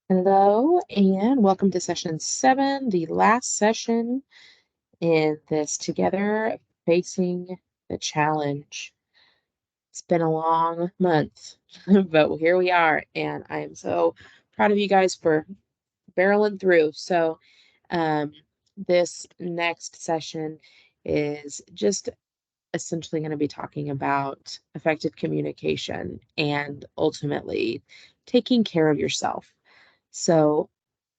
Hello, and welcome to session 7, the last session in this Together Facing the Challenge. It's been a long month, but here we are, and I am so proud of you guys for barreling through. So, um, this next session is just essentially going to be talking about effective communication and ultimately taking care of yourself. So,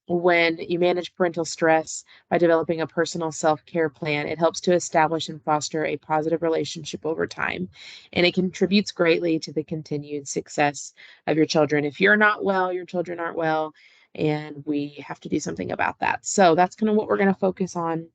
when you manage parental stress by developing a personal self-care plan, it helps to establish and foster a positive relationship over time, and it contributes greatly to the continued success of your children. If you're not well, your children aren't well, and we have to do something about that. So that's kind of what we're going to focus on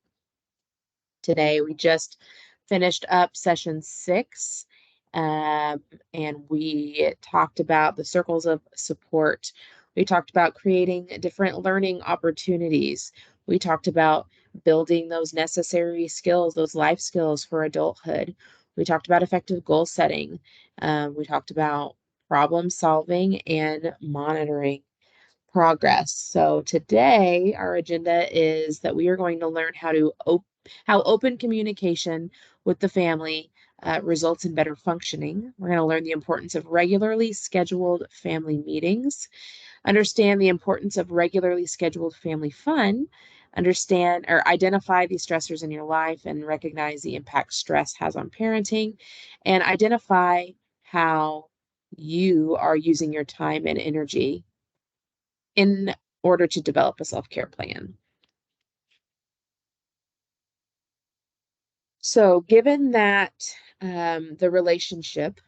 today. We just finished up session 6, um, and we talked about the circles of support. We talked about creating different learning opportunities. We talked about building those necessary skills, those life skills for adulthood. We talked about effective goal setting. We talked about problem solving and monitoring progress. So today our agenda is that we are going to learn how open communication with the family results in better functioning. We're going to learn the importance of regularly scheduled family meetings, understand the importance of regularly scheduled family fun, understand or identify the stressors in your life and recognize the impact stress has on parenting, and identify how you are using your time and energy in order to develop a self-care plan. So, given that the relationship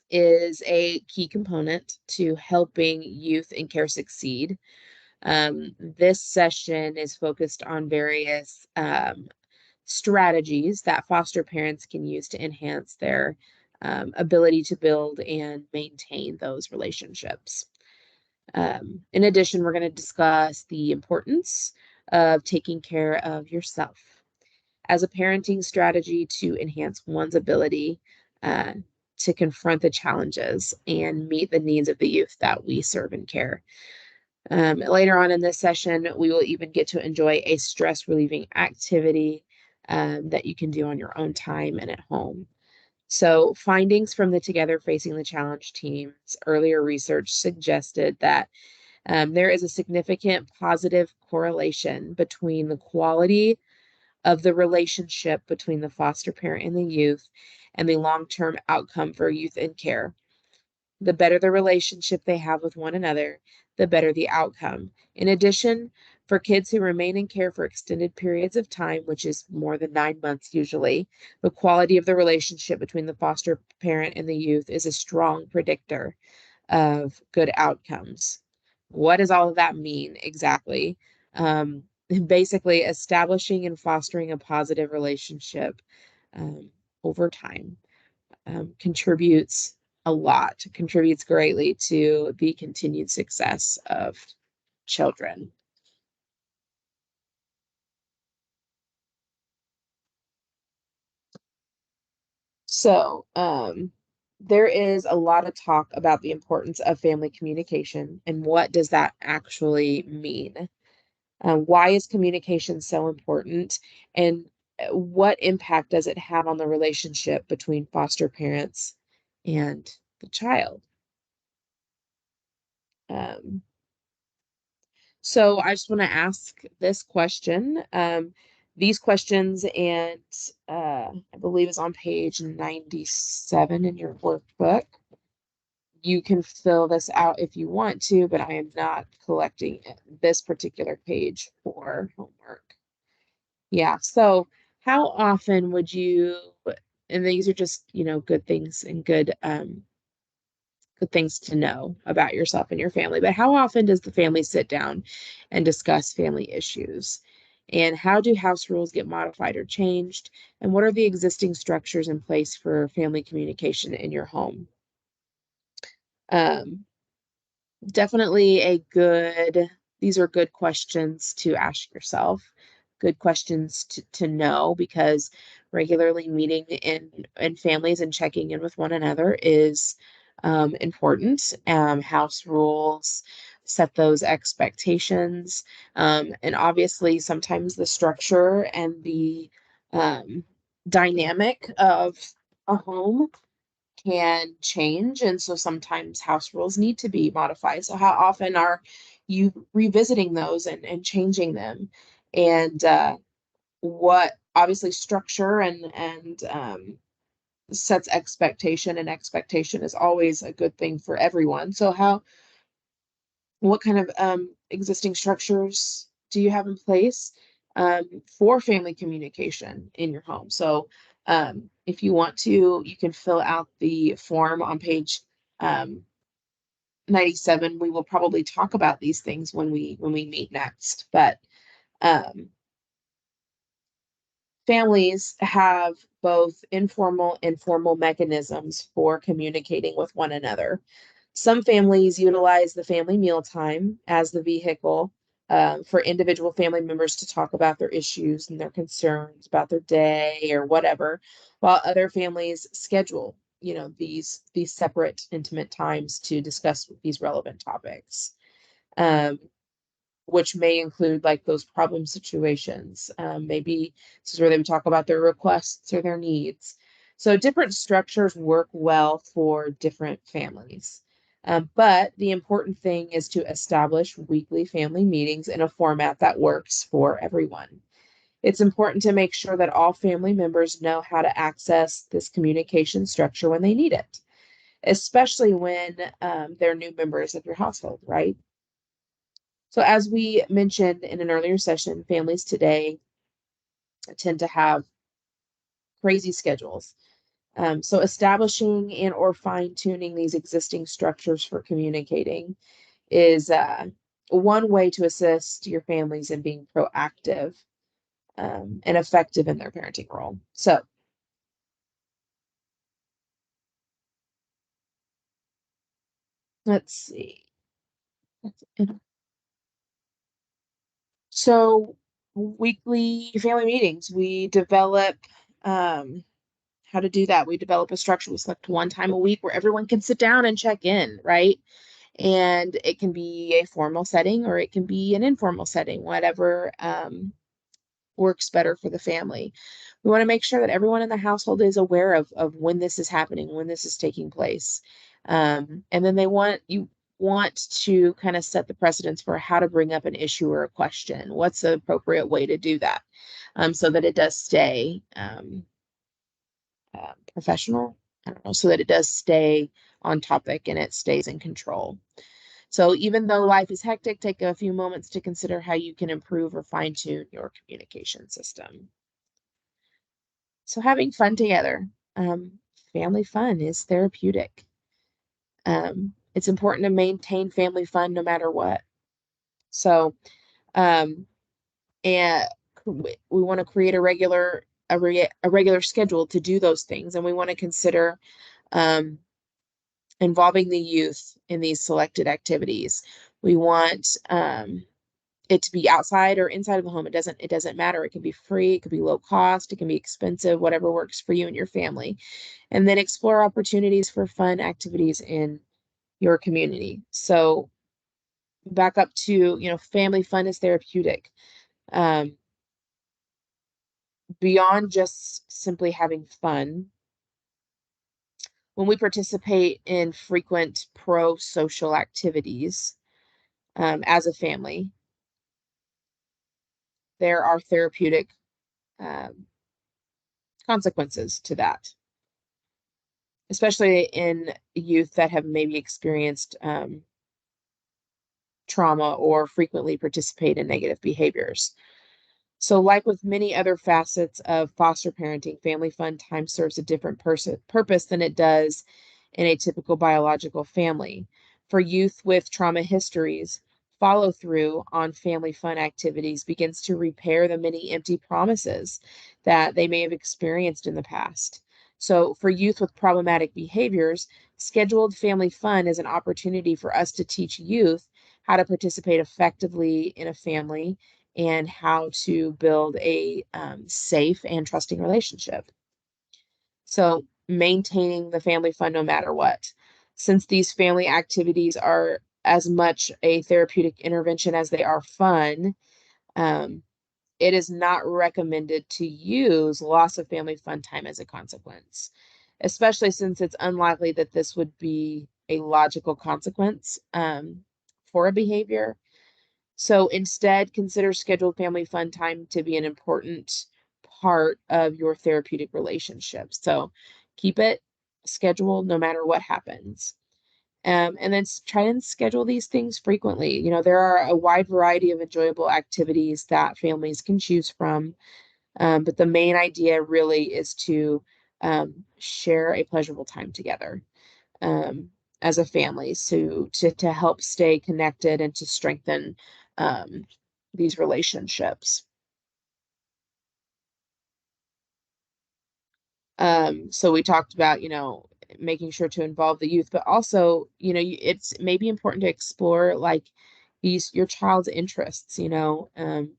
is a key component to helping youth in care succeed, this session is focused on various strategies that foster parents can use to enhance their ability to build and maintain those relationships. In addition, we're going to discuss the importance of taking care of yourself as a parenting strategy to enhance one's ability uh, to confront the challenges and meet the needs of the youth that we serve and care. Later on in this session, we will even get to enjoy a stress relieving activity that you can do on your own time and at home. So, findings from the Together Facing the Challenge team's earlier research suggested that there is a significant positive correlation between the quality of the relationship between the foster parent and the youth and the long-term outcome for youth in care. The better the relationship they have with one another, the better the outcome. In addition, for kids who remain in care for extended periods of time, which is more than 9 months usually, the quality of the relationship between the foster parent and the youth is a strong predictor of good outcomes. What does all of that mean exactly? Um, Basically, establishing and fostering a positive relationship um, over time contributes a lot, contributes greatly to the continued success of children. So, there is a lot of talk about the importance of family communication and what does that actually mean? Why is communication so important? And what impact does it have on the relationship between foster parents and the child? Um, so I just want to ask this question. These questions, and I believe is on page 97 in your workbook. You can fill this out if you want to, but I am not collecting this particular page for homework. Yeah. So how often would you, and these are just, good things and good things to know about yourself and your family, but how often does the family sit down and discuss family issues? And how do house rules get modified or changed? And what are the existing structures in place for family communication in your home? Um, Definitely these are good questions to ask yourself, good questions to know, because regularly meeting in families and checking in with one another is important. House rules, set those expectations. And obviously, sometimes the structure and the dynamic of a home can change. And so sometimes house rules need to be modified. So, how often are you revisiting those and changing them? And what obviously structure and sets expectation, and expectation is always a good thing for everyone. So what kind of existing structures do you have in place for family communication in your home? So if you want to, you can fill out the form on page um, 97. We will probably talk about these things when we meet next, but um, families have both informal and formal mechanisms for communicating with one another. Some families utilize the family mealtime as the vehicle for individual family members to talk about their issues and their concerns about their day or whatever, while other families schedule, these separate intimate times to discuss these relevant topics. Um, which may include like those problem situations. Maybe this is where they would talk about their requests or their needs. So different structures work well for different families. But the important thing is to establish weekly family meetings in a format that works for everyone. It's important to make sure that all family members know how to access this communication structure when they need it, especially when they're new members of your household, right? So, as we mentioned in an earlier session, families today tend to have crazy schedules. So, establishing and or fine tuning these existing structures for communicating is one way to assist your families in being proactive and effective in their parenting role. So, let's see. So, weekly family meetings, we develop um, how to do that. We develop a structure. We select one time a week where everyone can sit down and check in, right? And it can be a formal setting or it can be an informal setting, whatever works better for the family. We want to make sure that everyone in the household is aware of when this is happening, when this is taking place. And then you want to kind of set the precedence for how to bring up an issue or a question. What's the appropriate way to do that so that it does stay professional. I don't know, so that it does stay on topic and it stays in control. So even though life is hectic, take a few moments to consider how you can improve or fine tune your communication system. So having fun together, family fun is therapeutic. It's important to maintain family fun no matter what. So, um, and we want to create a regular schedule to do those things, and we want to consider um, involving the youth in these selected activities. We want it to be outside or inside of the home. It doesn't matter. It can be free, it could be low cost, it can be expensive, whatever works for you and your family. And then explore opportunities for fun activities in your community. So back up to, family fun is therapeutic. Um, Beyond just simply having fun, when we participate in frequent pro-social activities as a family, there are therapeutic um, consequences to that, especially in youth that have maybe experienced trauma or frequently participate in negative behaviors. So, like with many other facets of foster parenting, family fun time serves a different purpose than it does in a typical biological family. For youth with trauma histories, follow through on family fun activities begins to repair the many empty promises that they may have experienced in the past. So, for youth with problematic behaviors, scheduled family fun is an opportunity for us to teach youth how to participate effectively in a family and how to build a safe and trusting relationship. So, maintaining the family fun no matter what. Since these family activities are as much a therapeutic intervention as they are fun, um, it is not recommended to use loss of family fun time as a consequence, especially since it's unlikely that this would be a logical consequence for a behavior. So instead, consider scheduled family fun time to be an important part of your therapeutic relationship. So keep it scheduled no matter what happens. And then try and schedule these things frequently. You know, there are a wide variety of enjoyable activities that families can choose from, but the main idea really is to share a pleasurable time together um, as a family, so to help stay connected and to strengthen um, these relationships. So we talked about, you know, making sure to involve the youth, but also, you know, it's maybe important to explore like these your child's interests, you know,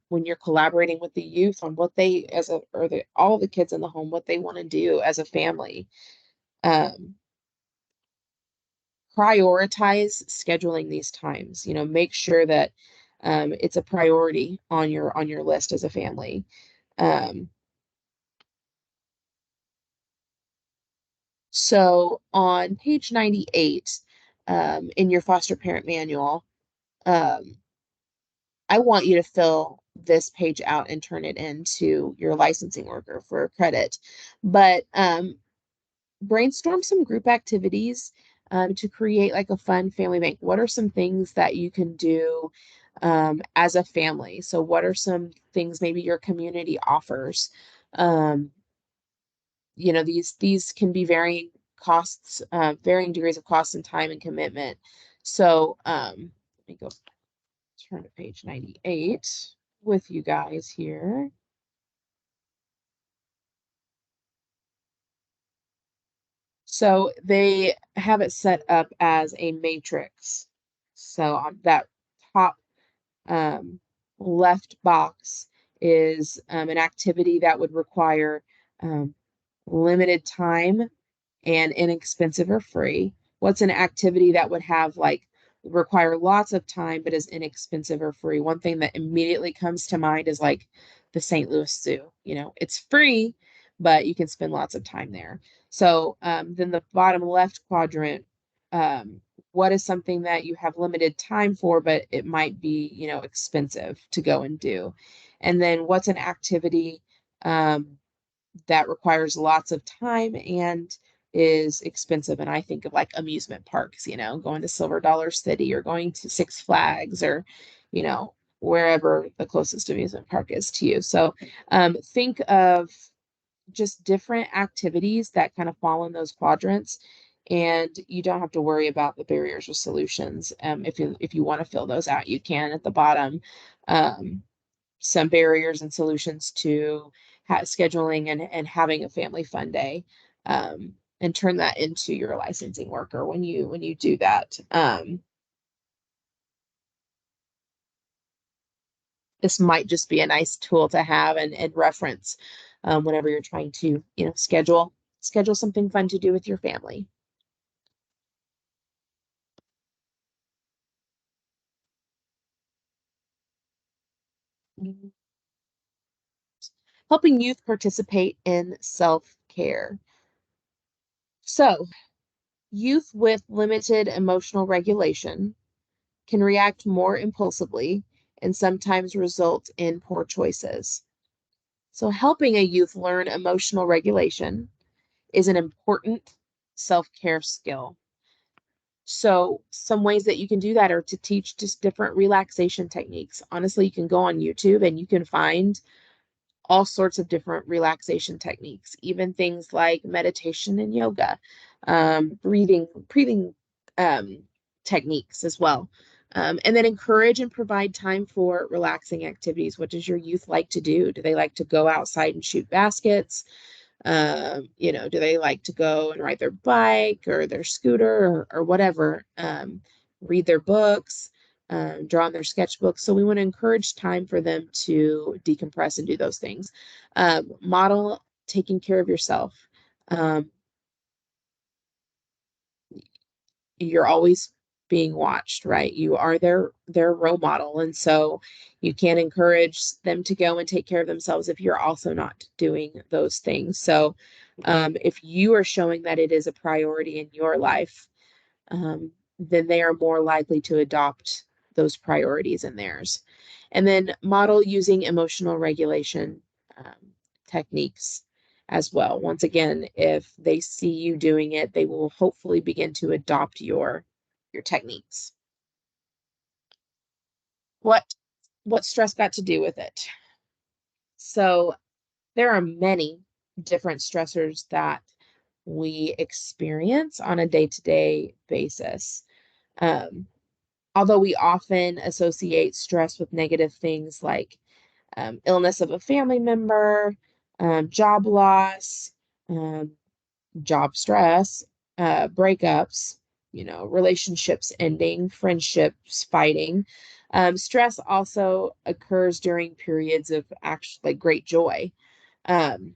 when you're collaborating with the youth on what they as a or the all the kids in the home, what they want to do as a family. Um, Prioritize scheduling these times, you know, make sure that it's a priority on your list as a family. Um, So on page 98 in your foster parent manual, um, I want you to fill this page out and turn it into your licensing worker for credit. But brainstorm some group activities to create like a fun family bank. What are some things that you can do as a family? So, what are some things maybe your community offers? Um, you know, these can be varying costs, varying degrees of cost and time and commitment. So let me go turn to page 98 with you guys here. So they have it set up as a matrix. So on that top um, left box is an activity that would require um, limited time and inexpensive or free? What's an activity that would have like require lots of time but is inexpensive or free? One thing that immediately comes to mind is like the St. Louis Zoo. You know, it's free, but you can spend lots of time there. So then the bottom left quadrant, what is something that you have limited time for, but it might be, you know, expensive to go and do? And then what's an activity that requires lots of time and is expensive? And I think of like amusement parks, you know, going to Silver Dollar City or going to Six Flags or, you know, wherever the closest amusement park is to you. So think of just different activities that kind of fall in those quadrants. And you don't have to worry about the barriers or solutions. If you want to fill those out, you can at the bottom. Um, some barriers and solutions to scheduling and having a family fun day, and turn that into your licensing worker when you do that. This might just be a nice tool to have and reference whenever you're trying to, you know, schedule something fun to do with your family. Helping youth participate in self-care. So youth with limited emotional regulation can react more impulsively and sometimes result in poor choices. So, helping a youth learn emotional regulation is an important self care skill. So, some ways that you can do that are to teach just different relaxation techniques. Honestly, you can go on YouTube and you can find all sorts of different relaxation techniques, even things like meditation and yoga, breathing techniques as well. And then encourage and provide time for relaxing activities. What does your youth like to do? Do they like to go outside and shoot baskets? You know, do they like to go and ride their bike or their scooter or whatever? Read their books, draw on their sketchbooks. So we want to encourage time for them to decompress and do those things. Model taking care of yourself. Um, you're always being watched, right? You are their role model. And so you can't encourage them to go and take care of themselves if you're also not doing those things. So if you are showing that it is a priority in your life, then they are more likely to adopt those priorities in theirs. And then model using emotional regulation techniques as well. Once again, if they see you doing it, they will hopefully begin to adopt your techniques. What stress got to do with it? So there are many different stressors that we experience on a day-to-day basis. Um, Although we often associate stress with negative things like illness of a family member, job loss, um, job stress, breakups, relationships ending, friendships fighting. Stress also occurs during periods of actually like great joy. Um,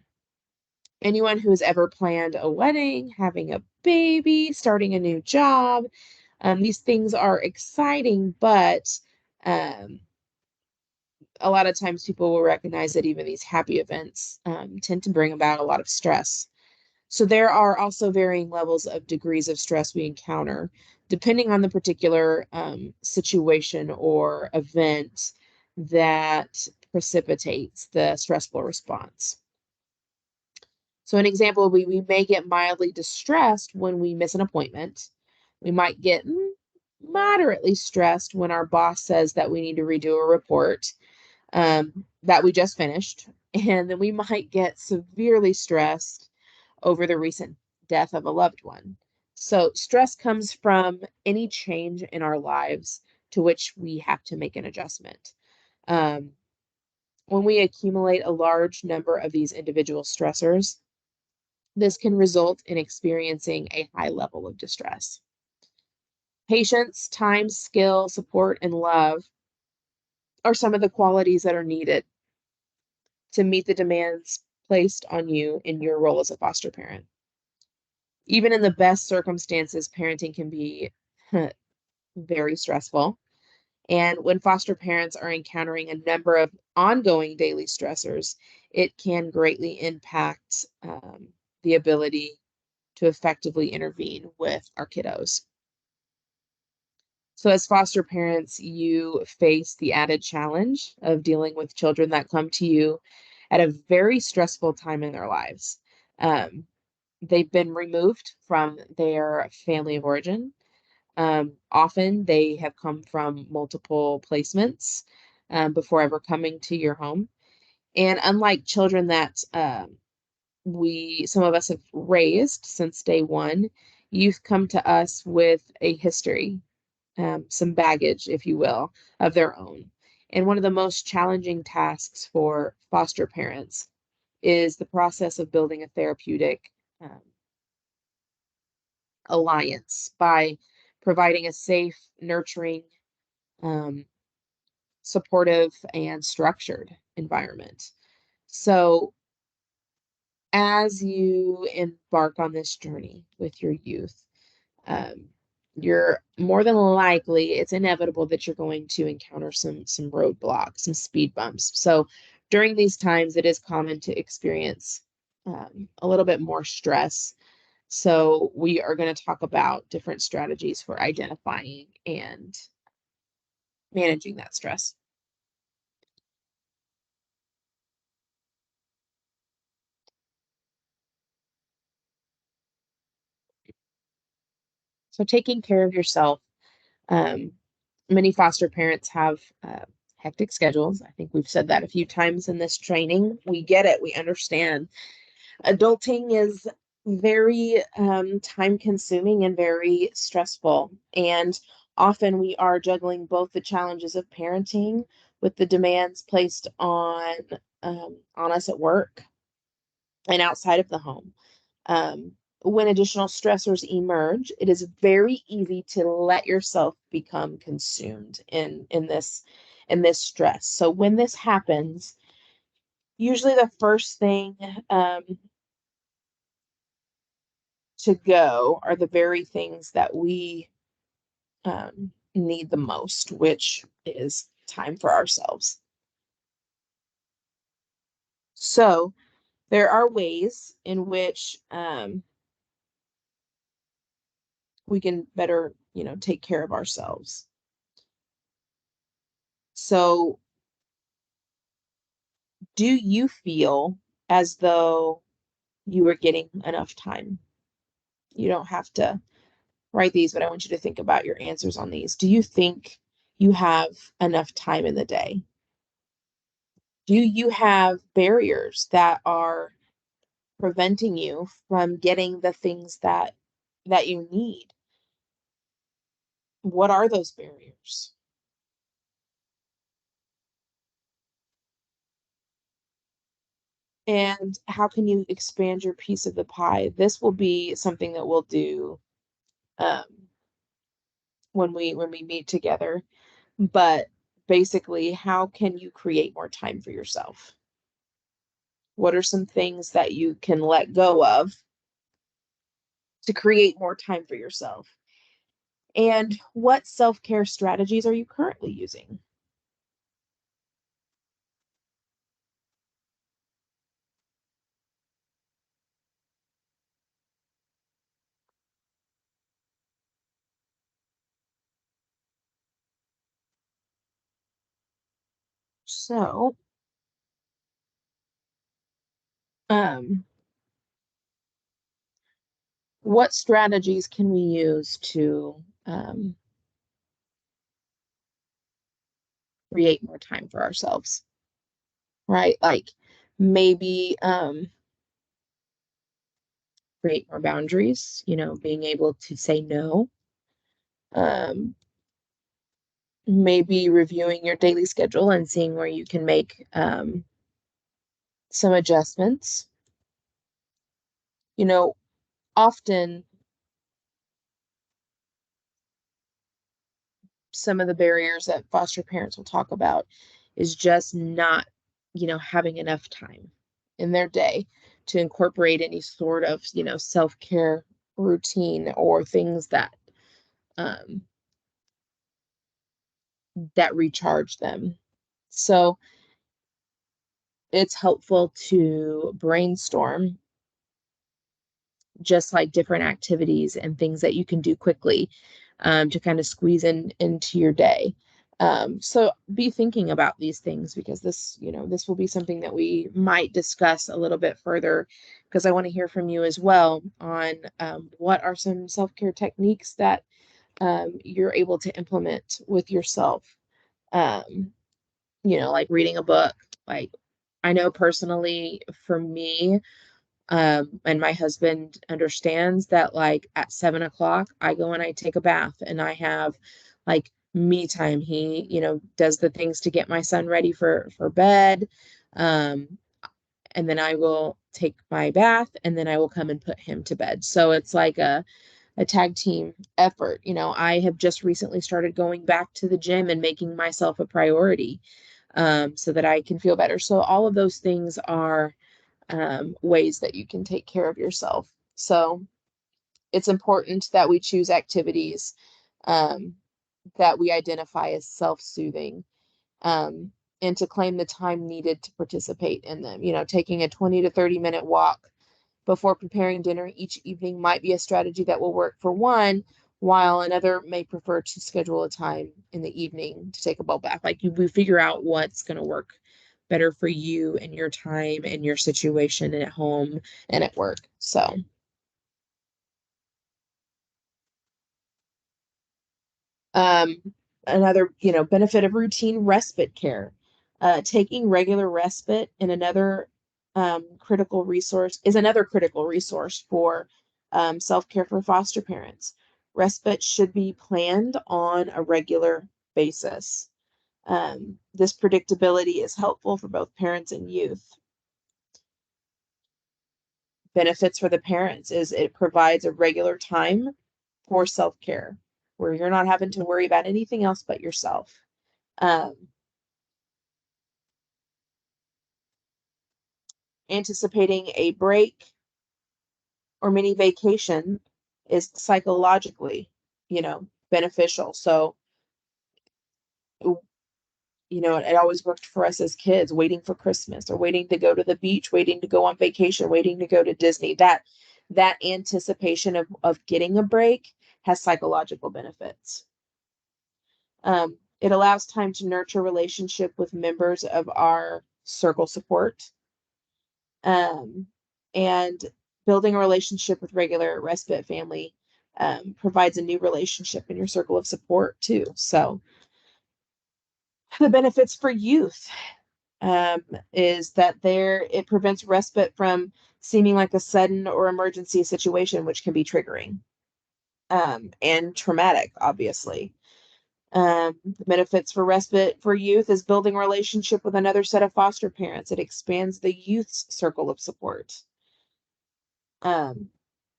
Anyone who has ever planned a wedding, having a baby, starting a new job, these things are exciting, but um, a lot of times people will recognize that even these happy events tend to bring about a lot of stress. So there are also varying levels of degrees of stress we encounter, depending on the particular situation or event that precipitates the stressful response. So an example, we may get mildly distressed when we miss an appointment. We might get moderately stressed when our boss says that we need to redo a report that we just finished. And then we might get severely stressed over the recent death of a loved one. So stress comes from any change in our lives to which we have to make an adjustment. Um, when we accumulate a large number of these individual stressors, this can result in experiencing a high level of distress. Patience, time, skill, support, and love are some of the qualities that are needed to meet the demands placed on you in your role as a foster parent. Even in the best circumstances, parenting can be very stressful. And when foster parents are encountering a number of ongoing daily stressors, it can greatly impact the ability to effectively intervene with our kiddos. So, as foster parents, you face the added challenge of dealing with children that come to you at a very stressful time in their lives. Um, they've been removed from their family of origin. Often they have come from multiple placements before ever coming to your home. And unlike children that some of us have raised since day one, you've come to us with a history, some baggage, if you will, of their own. And one of the most challenging tasks for foster parents is the process of building a therapeutic um, alliance by providing a safe, nurturing, um, supportive, and structured environment. So, as you embark on this journey with your youth, um, you're more than likely, it's inevitable that you're going to encounter some roadblocks, some speed bumps. So during these times, it is common to experience a little bit more stress. So we are going to talk about different strategies for identifying and managing that stress. So taking care of yourself. Um, Many foster parents have hectic schedules. I think we've said that a few times in this training. We get it. We understand. Adulting is very time consuming and very stressful. And often we are juggling both the challenges of parenting with the demands placed on us at work and outside of the home. When additional stressors emerge, it is very easy to let yourself become consumed in this stress. So when this happens, usually the first thing to go are the very things that we need the most, which is time for ourselves. So there are ways in which we can better, take care of ourselves. So do you feel as though you are getting enough time? You don't have to write these, but I want you to think about your answers on these. Do you think you have enough time in the day? Do you have barriers that are preventing you from getting the things that you need? What are those barriers? And how can you expand your piece of the pie? This will be something that we'll do um, when we meet together. But basically, how can you create more time for yourself? What are some things that you can let go of to create more time for yourself? And what self-care strategies are you currently using? So, um, what strategies can we use to create more time for ourselves? Right? Like maybe create more boundaries, being able to say no. Um, maybe reviewing your daily schedule and seeing where you can make some adjustments. You know, often some of the barriers that foster parents will talk about is just not, having enough time in their day to incorporate any sort of, self-care routine or things um, that recharge them. So it's helpful to brainstorm just like different activities and things that you can do quickly to kind of squeeze into your day. So be thinking about these things because this will be something that we might discuss a little bit further because I want to hear from you as well on what are some self-care techniques that you're able to implement with yourself. Um, like reading a book. Like I know personally for me, and my husband understands that like at 7 o'clock, I go and I take a bath and I have like me time. He, does the things to get my son ready for bed. Um, and then I will take my bath and then I will come and put him to bed. So it's like a tag team effort. I have just recently started going back to the gym and making myself a priority so that I can feel better. So all of those things are ways that you can take care of yourself. So it's important that we choose activities um, that we identify as self-soothing um, and to claim the time needed to participate in them. Taking a 20 to 30-minute walk before preparing dinner each evening might be a strategy that will work for one, while another may prefer to schedule a time in the evening to take a bubble bath. Like we figure out what's going to work better for you and your time and your situation and at home and at work. So, um, another, benefit of routine respite care. Taking regular respite in another critical resource is another critical resource for self-care for foster parents. Respite should be planned on a regular basis. This predictability is helpful for both parents and youth. Benefits for the parents is it provides a regular time for self-care where you're not having to worry about anything else but yourself. Um, Anticipating a break or mini vacation is psychologically, beneficial. So, it always worked for us as kids, waiting for Christmas or waiting to go to the beach, waiting to go on vacation, waiting to go to Disney. That anticipation of getting a break has psychological benefits. It allows time to nurture relationship with members of our circle support. And building a relationship with regular respite family provides a new relationship in your circle of support too. So the benefits for youth is that it prevents respite from seeming like a sudden or emergency situation, which can be triggering and traumatic, obviously. The benefits for respite for youth is building a relationship with another set of foster parents. It expands the youth's circle of support. The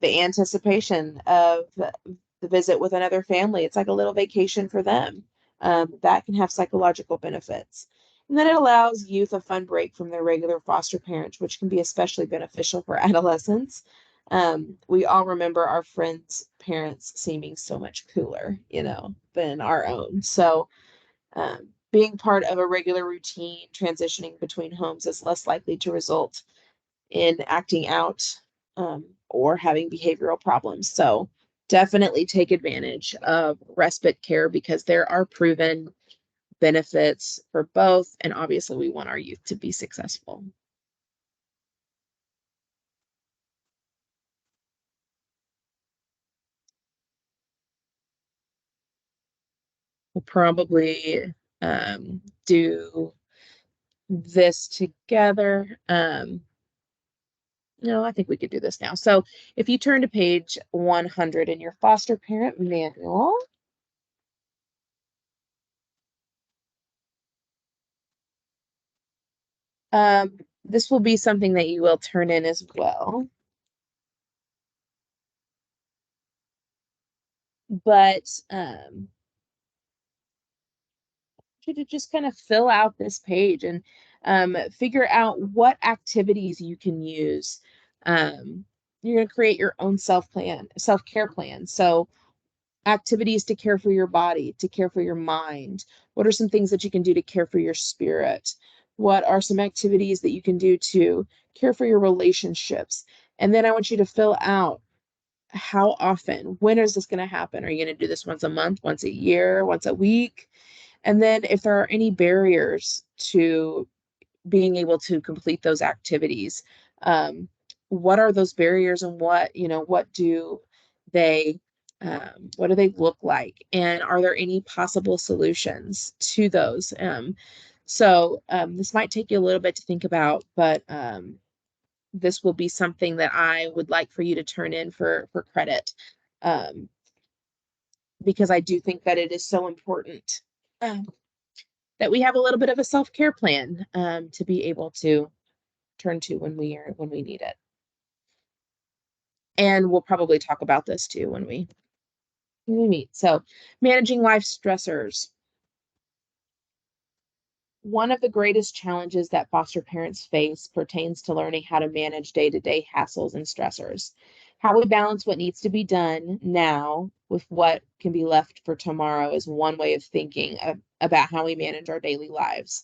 anticipation of the visit with another family, it's like a little vacation for them. That can have psychological benefits. And then it allows youth a fun break from their regular foster parents, which can be especially beneficial for adolescents. We all remember our friends' parents seeming so much cooler, than our own. So being part of a regular routine, transitioning between homes is less likely to result in acting out or having behavioral problems. So definitely take advantage of respite care because there are proven benefits for both. And obviously, we want our youth to be successful. We'll probably do this together. No, I think we could do this now. So if you turn to page 100 in your foster parent manual, this will be something that you will turn in as well. But to just kind of fill out this page and figure out what activities you can use. You're going to create your own self-care plan. So activities to care for your body, to care for your mind. What are some things that you can do to care for your spirit? What are some activities that you can do to care for your relationships? And then I want you to fill out how often, when is this going to happen? Are you going to do this once a month, once a year, once a week? And then if there are any barriers to being able to complete those activities, what are those barriers and they, what do they look like? And are there any possible solutions to those? So this might take you a little bit to think about, but this will be something that I would like for you to turn in for credit, um, because I do think that it is so important. That we have a little bit of a self-care plan to be able to turn to when we need it. And we'll probably talk about this too when we meet. So, managing life stressors. One of the greatest challenges that foster parents face pertains to learning how to manage day-to-day hassles and stressors. How we balance what needs to be done now with what can be left for tomorrow is one way of thinking about how we manage our daily lives.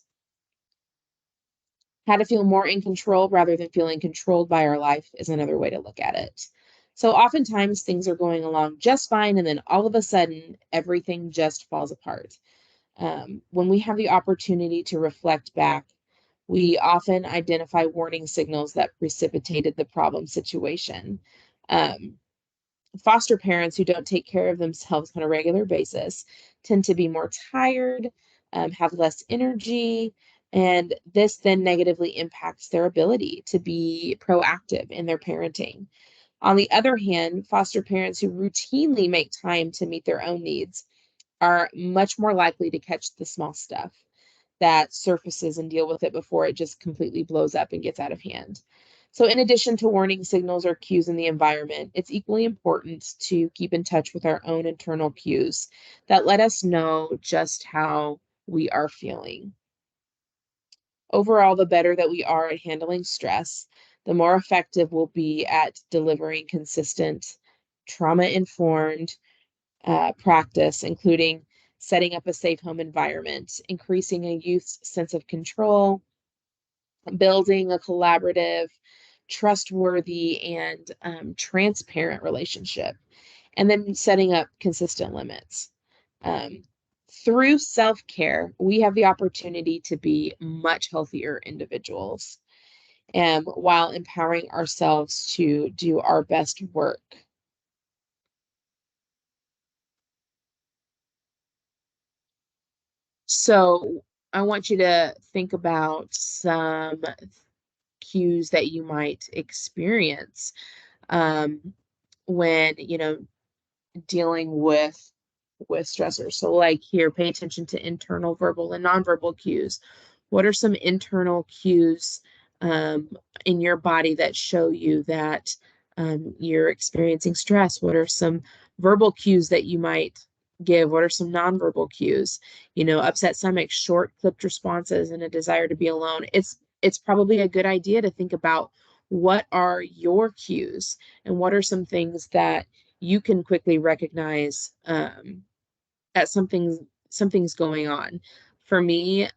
How to feel more in control rather than feeling controlled by our life is another way to look at it. So oftentimes things are going along just fine, and then all of a sudden, everything just falls apart. When we have the opportunity to reflect back, we often identify warning signals that precipitated the problem situation. Um, Foster parents who don't take care of themselves on a regular basis tend to be more tired, have less energy, and this then negatively impacts their ability to be proactive in their parenting. On the other hand, foster parents who routinely make time to meet their own needs are much more likely to catch the small stuff that surfaces and deal with it before it just completely blows up and gets out of hand. So, in addition to warning signals or cues in the environment, it's equally important to keep in touch with our own internal cues that let us know just how we are feeling. Overall, the better that we are at handling stress, the more effective we'll be at delivering consistent, trauma informed, practice, including setting up a safe home environment, increasing a youth's sense of control, building a collaborative, trustworthy, and transparent relationship, and then setting up consistent limits. Um, through self-care, we have the opportunity to be much healthier individuals, while empowering ourselves to do our best work. So I want you to think about some cues that you might experience um, when, dealing with stressors. So like here, pay attention to internal verbal and nonverbal cues. What are some internal cues um, in your body that show you that you're experiencing stress? What are some verbal cues that you might give? What are some nonverbal cues? Upset stomach, short, clipped responses, and a desire to be alone. It's probably a good idea to think about what are your cues and what are some things that you can quickly recognize that something's going on. For me,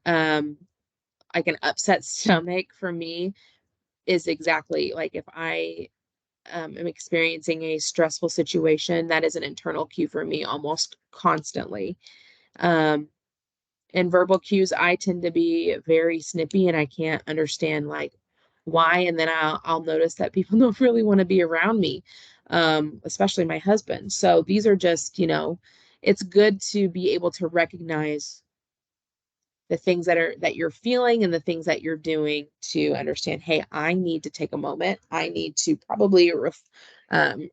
like an upset stomach for me is exactly like if I am experiencing a stressful situation, that is an internal cue for me almost constantly. Um, and verbal cues, I tend to be very snippy and I can't understand like why. And then I'll notice that people don't really want to be around me, especially my husband. So these are just, it's good to be able to recognize the things that you're feeling and the things that you're doing to understand, hey, I need to take a moment. I need to probably um,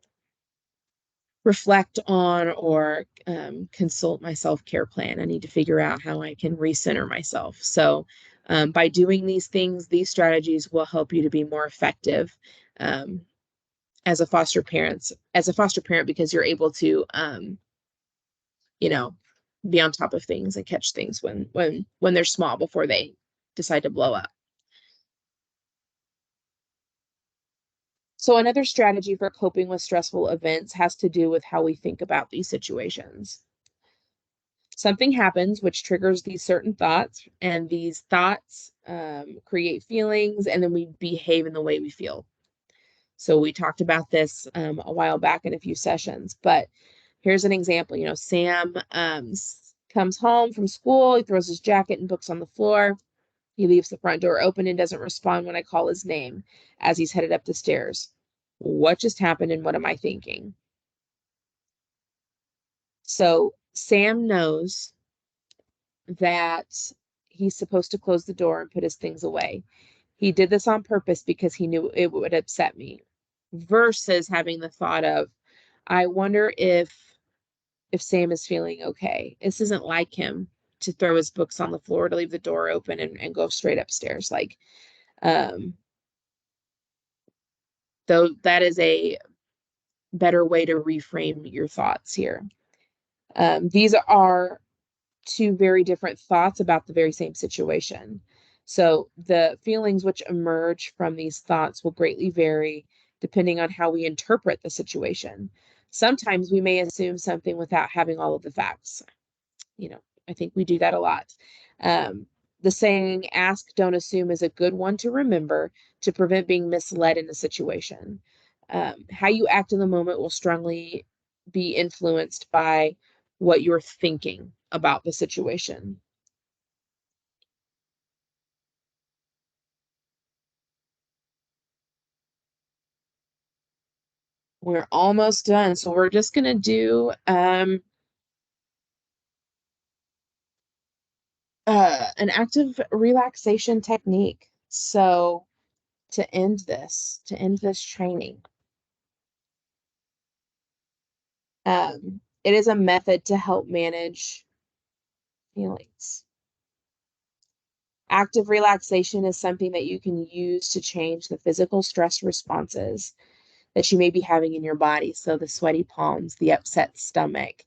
reflect on or consult my self-care plan. I need to figure out how I can recenter myself. So by doing these things, these strategies will help you to be more effective um, as a foster parent, because you're able to, you know, be on top of things and catch things when they're small before they decide to blow up. So another strategy for coping with stressful events has to do with how we think about these situations. Something happens which triggers these certain thoughts, and these thoughts create feelings, and then we behave in the way we feel. So we talked about this a while back in a few sessions, but here's an example. Sam comes home from school, he throws his jacket and books on the floor. He leaves the front door open and doesn't respond when I call his name as he's headed up the stairs. What just happened and what am I thinking? So Sam knows that he's supposed to close the door and put his things away. He did this on purpose because he knew it would upset me, versus having the thought of, I wonder if Sam is feeling okay. This isn't like him to throw his books on the floor, to leave the door open and go straight upstairs. Like, um, though that is a better way to reframe your thoughts here. These are two very different thoughts about the very same situation. So the feelings which emerge from these thoughts will greatly vary depending on how we interpret the situation. Sometimes we may assume something without having all of the facts. I think we do that a lot. Um, the saying, ask, don't assume, is a good one to remember to prevent being misled in a situation. How you act in the moment will strongly be influenced by what you're thinking about the situation. We're almost done. So we're just going to do an active relaxation technique. So to end this training, it is a method to help manage feelings. Active relaxation is something that you can use to change the physical stress responses that you may be having in your body. So the sweaty palms, the upset stomach,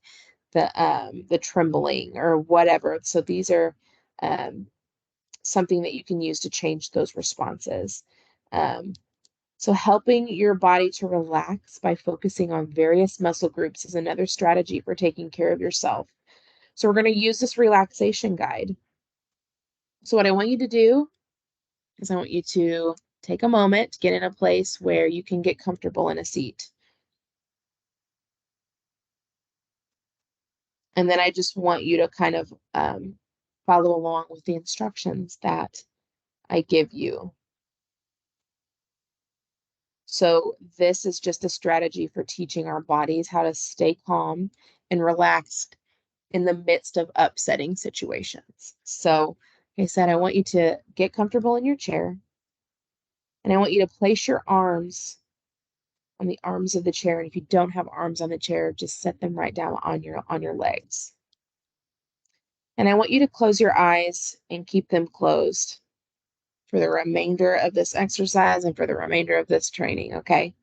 the trembling, or whatever. So these are um, something that you can use to change those responses. Um, So helping your body to relax by focusing on various muscle groups is another strategy for taking care of yourself. So we're going to use this relaxation guide. So what I want you to do is I want you to take a moment, get in a place where you can get comfortable in a seat. And then I just want you to kind of follow along with the instructions that I give you. So this is just a strategy for teaching our bodies how to stay calm and relaxed in the midst of upsetting situations. So, like I said, I want you to get comfortable in your chair, and I want you to place your arms on the arms of the chair. And if you don't have arms on the chair, just set them right down on your legs. And I want you to close your eyes and keep them closed for the remainder of this exercise and for the remainder of this training, okay?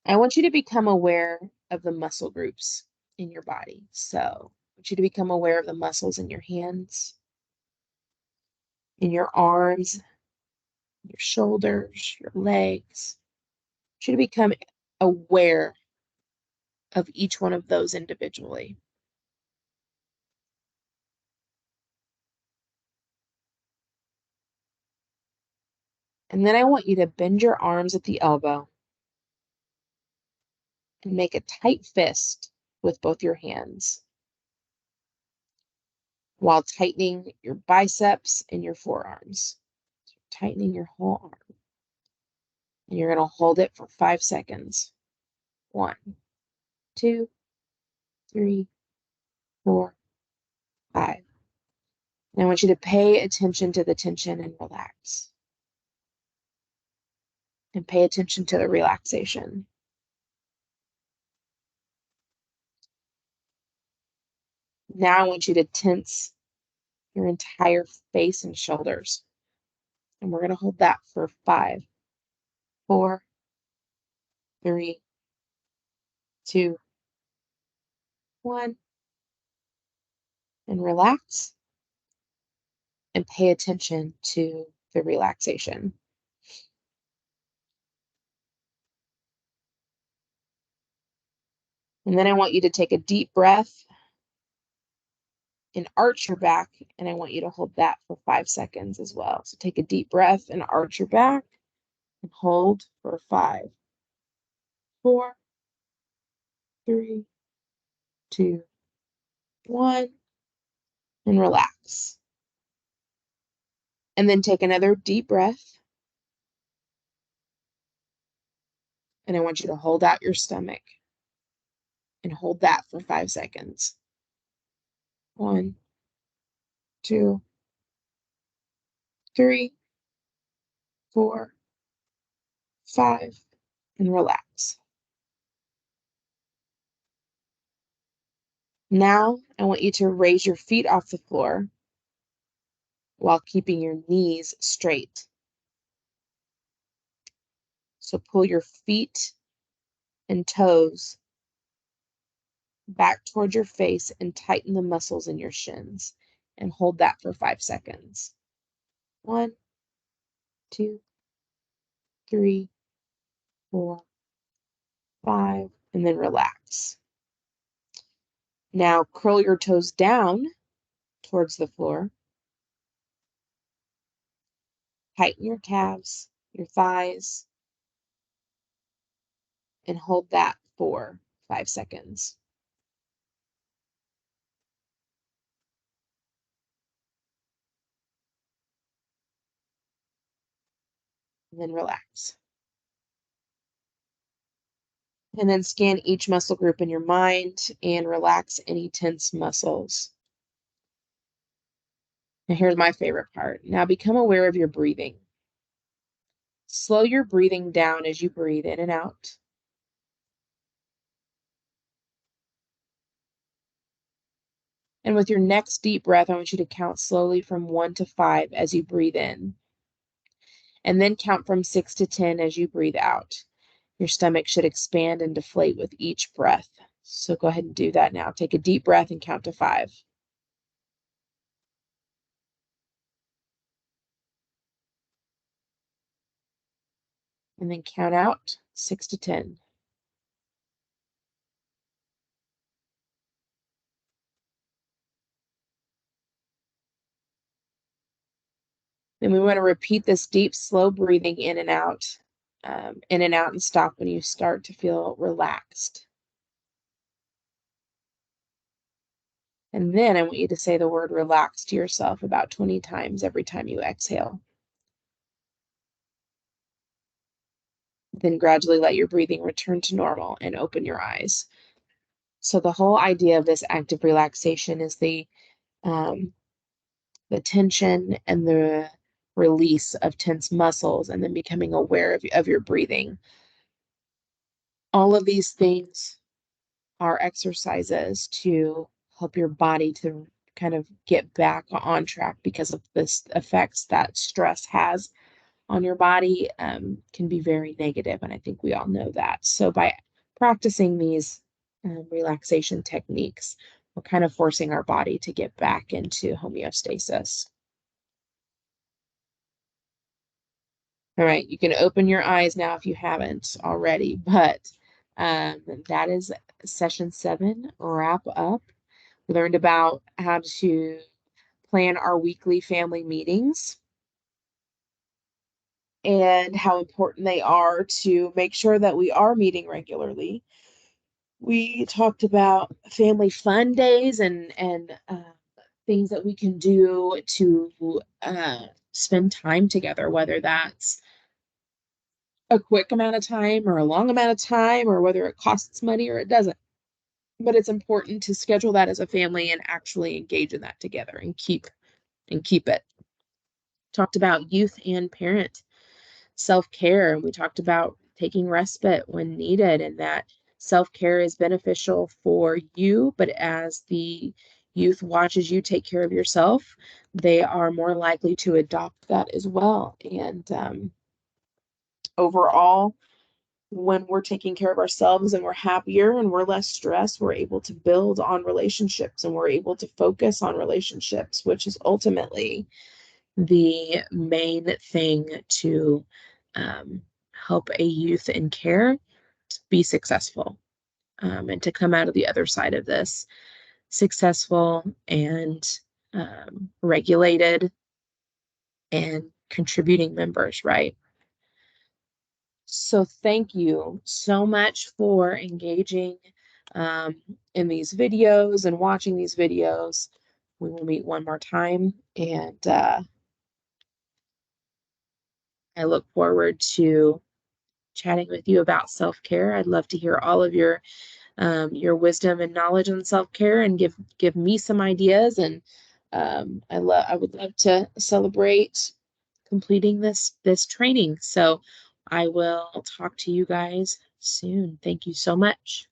I want you to become aware of the muscle groups in your body. So I want you to become aware of the muscles in your hands, in your arms, your shoulders, your legs. I want you to become aware of each one of those individually. And then I want you to bend your arms at the elbow and make a tight fist with both your hands while tightening your biceps and your forearms. So tightening your whole arm. And you're going to hold it for 5 seconds. 1, 2, 3, 4, 5. And I want you to pay attention to the tension and relax. And pay attention to the relaxation. Now I want you to tense your entire face and shoulders. And we're going to hold that for 5, 4, 3, 2, 1. And relax and pay attention to the relaxation. And then I want you to take a deep breath and arch your back. And I want you to hold that for 5 seconds as well. So take a deep breath and arch your back and hold for 5, 4, 3, 2, 1, and relax. And then take another deep breath. And I want you to hold out your stomach and hold that for 5 seconds. 1, 2, 3, 4, 5, and relax. Now, I want you to raise your feet off the floor while keeping your knees straight. So pull your feet and toes back toward your face and tighten the muscles in your shins and hold that for 5 seconds. 1, 2, 3, 4, 5, and then relax. Now curl your toes down towards the floor. Tighten your calves, your thighs, and hold that for 5 seconds. And then relax. And then scan each muscle group in your mind and relax any tense muscles. And here's my favorite part. Now become aware of your breathing. Slow your breathing down as you breathe in and out. And with your next deep breath, I want you to count slowly from 1 to 5 as you breathe in. And then count from 6 to 10 as you breathe out. Your stomach should expand and deflate with each breath. So go ahead and do that now. Take a deep breath and count to 5. and then count out 6 to 10. Then we want to repeat this deep, slow breathing in and out, and stop when you start to feel relaxed. And then I want you to say the word relax to yourself about 20 times every time you exhale. Then gradually let your breathing return to normal and open your eyes. So the whole idea of this active relaxation is the tension and the release of tense muscles, and then becoming aware of your breathing. All of these things are exercises to help your body to kind of get back on track, because of this effects that stress has on your body, can be very negative, and I think we all know that. So by practicing these relaxation techniques, we're kind of forcing our body to get back into homeostasis. All right, you can open your eyes now if you haven't already, but that is session 7 wrap up. We learned about how to plan our weekly family meetings and how important they are to make sure that we are meeting regularly. We talked about family fun days and things that we can do to spend time together, whether that's a quick amount of time or a long amount of time, or whether it costs money or it doesn't. But it's important to schedule that as a family and actually engage in that together and keep it. Talked about youth and parent self-care, and we talked about taking respite when needed, and that self-care is beneficial for you, but as the youth watches you take care of yourself, they are more likely to adopt that as well. And overall, when we're taking care of ourselves and we're happier and we're less stressed, we're able to build on relationships and we're able to focus on relationships, which is ultimately the main thing to help a youth in care to be successful, and to come out of the other side of this successful and regulated and contributing members, right? So thank you so much for engaging um, in these videos and watching these videos. We will meet one more time, and I look forward to chatting with you about self-care. I'd love to hear all of your wisdom and knowledge on self-care, and give me some ideas. And I would love to celebrate completing this training. So I will talk to you guys soon. Thank you so much.